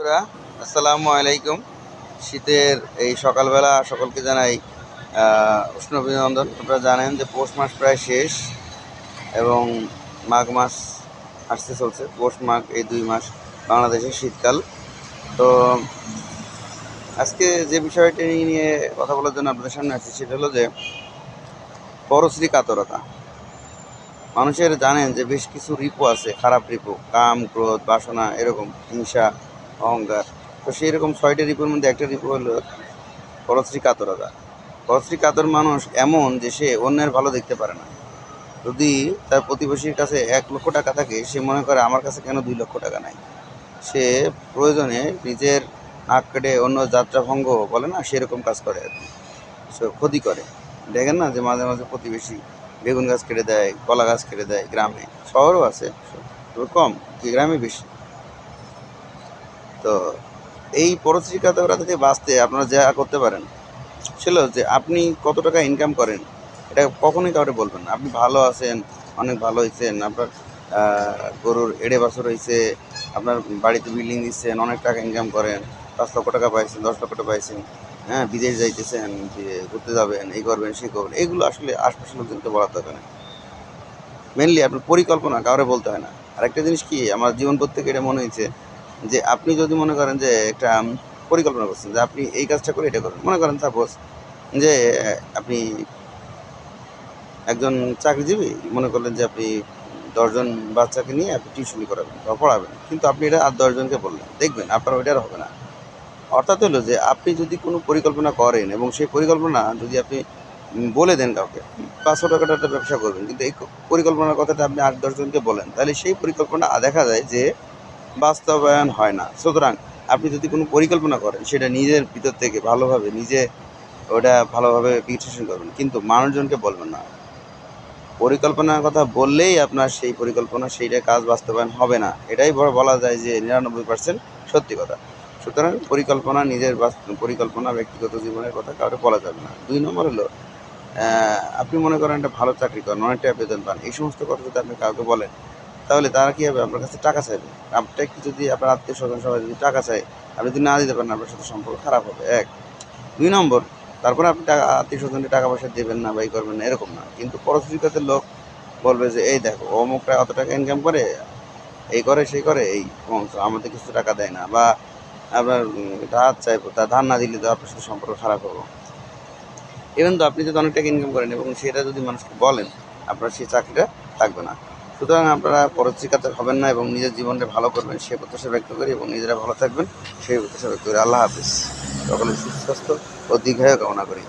বন্ধুরা, আসসালামু আলাইকুম। শীতের এই সকালবেলা সকলকে জানাই উষ্ণ অভিনন্দন। আপনারা জানেন যে পৌষ মাস প্রায় শেষ এবং মাঘ মাস আসতে চলছে। পৌষ মাঘ এই 2 মাস বাংলাদেশের শীতকাল। তো আজকে যে বিষয়টি নিয়ে কথা বলার জন্য আপনাদের সামনে আসছি সেটা হলো যে পরশ্রী কাতরতা। মানুষের জানেন যে বেশ কিছু রিপু আছে, খারাপ রিপু, কাম, ক্রোধ, বাসনা, এরকম হিংসা, অহংকার। তো সেই রকম 6টি রিপুর মধ্যে একটা রিপু হলো পরশ্রী কাতরতা। পরশ্রী কাতর মানুষ এমন যে সে অন্যের ভালো দেখতে পারে না। যদি তার প্রতিবেশীর কাছে 1 লক্ষ টাকা থাকে, সে মনে করে আমার কাছে কেন 2 লক্ষ টাকা নাই। সে প্রয়োজনে নিজের নাক কেটে অন্য যাত্রা ভঙ্গ বলে না, সেরকম কাজ করে আর কি। সে ক্ষতি করে। দেখেন না যে মাঝে মাঝে প্রতিবেশী বেগুন গাছ কেটে দেয়, কলা গাছ কেটে দেয় গ্রামে। শহরও আছে, তবে কম, গ্রামে বেশি। তো এই পরশ্রী কাতরতা থেকে বাঁচতে আপনারা যা করতে পারেন ছিল যে আপনি কত টাকা ইনকাম করেন এটা কখনোই কাউকে বলবেন না। আপনি ভালো আছেন, অনেক ভালো হয়েছেন, আপনার গরুর এড়ে বাছর হয়েছে, আপনার বাড়িতে বিল্ডিং দিচ্ছেন, অনেক টাকা ইনকাম করেন, 5 লক্ষ টাকা পাইছেন, 10 লক্ষ টাকা পাইছেন, হ্যাঁ, বিদেশ যাইতেছেন, ঘুরতে যাবেন, এই করবেন সেই করবেন, এগুলো আসলে আশপাশের লোকজনকে বলার দরকার নেই। মেনলি আপনার পরিকল্পনা কাউরে বলতে হয় না। আরেকটা জিনিস কি, আমার জীবন প্রত্যেকে এটা মনে হয়েছে যে আপনি যদি মনে করেন যে একটা পরিকল্পনা করছেন যে আপনি এই কাজটা করে এটা করেন, মনে করেন সাপোজ যে আপনি একজন চাকরিজীবী, মনে করলেন যে আপনি 10 জন বাচ্চাকে নিয়ে আপনি টিউশনি করাবেন বা পড়াবেন, কিন্তু আপনি এটা আর 10 জনকে বললেন, দেখবেন আপনার ওইটা আর হবে না। অর্থাৎ হলো যে আপনি যদি কোনো পরিকল্পনা করেন এবং সেই পরিকল্পনা যদি আপনি বলে দেন কাউকে, 500 টাকার একটা ব্যবসা করবেন, কিন্তু এই পরিকল্পনার কথাটা আপনি 8-10 জনকে বলেন, তাহলে সেই পরিকল্পনা দেখা যায় যে বাস্তবায়ন হয় না। সুতরাং আপনি যদি কোনো পরিকল্পনা করেন সেটা নিজের ভিতর থেকে ভালোভাবে নিজে ওটা ভালোভাবে বিশ্লেষণ করবেন, কিন্তু মানুষজনকে বলবেন না। পরিকল্পনার কথা বললেই আপনার সেই পরিকল্পনা সেইটা কাজ বাস্তবায়ন হবে না, এটাই বলা যায় যে 99% সত্যি কথা। সুতরাং পরিকল্পনা নিজের পরিকল্পনা ব্যক্তিগত জীবনের কথা কাউকে বলা যাবে না। 2 নম্বর হলো আপনি মনে করেন একটা ভালো চাকরি করেন, অনেক টাকা বেতন পান, এই সমস্ত কথা যদি আপনি কাউকে বলেন তাহলে তারা কী হবে, আপনার কাছে টাকা চাইবে। আপনি একটু যদি আপনার আত্মীয় স্বজন সবাই যদি টাকা চায়, আপনি যদি না দিতে পারেন, আপনার সাথে সম্পর্ক খারাপ হবে 1। 2 নম্বর, তারপরে আপনি টাকা আত্মীয় স্বজনকে টাকা পয়সা দেবেন না বা ই করবেন না, এরকম না, কিন্তু পরশ্রীকাতের লোক বলবে যে এই দেখো অমুকটা অত টাকা ইনকাম করে, এই করে সেই করে, এই আমাদের কিছু টাকা দেয় না, বা আপনার ধার চাইবো, তা ধার না দিলে তো আপনার সাথে সম্পর্ক খারাপ হবে। ইভেন তো আপনি যদি অনেক টাকা ইনকাম করেন এবং সেটা যদি মানুষকে বলেন, আপনার সেই চাকরিটা থাকবে না। সুতরাং আপনারা পরশ্রীকাতর হবেন না এবং নিজের জীবনটা ভালো করবেন সে প্রত্যাশা ব্যক্ত করি, এবং নিজেরা ভালো থাকবেন সেই প্রত্যাশা ব্যক্ত করি। আল্লাহ হাফিজ। সকলের সুস্বাস্থ্য ও দীর্ঘায়ু কামনা করি।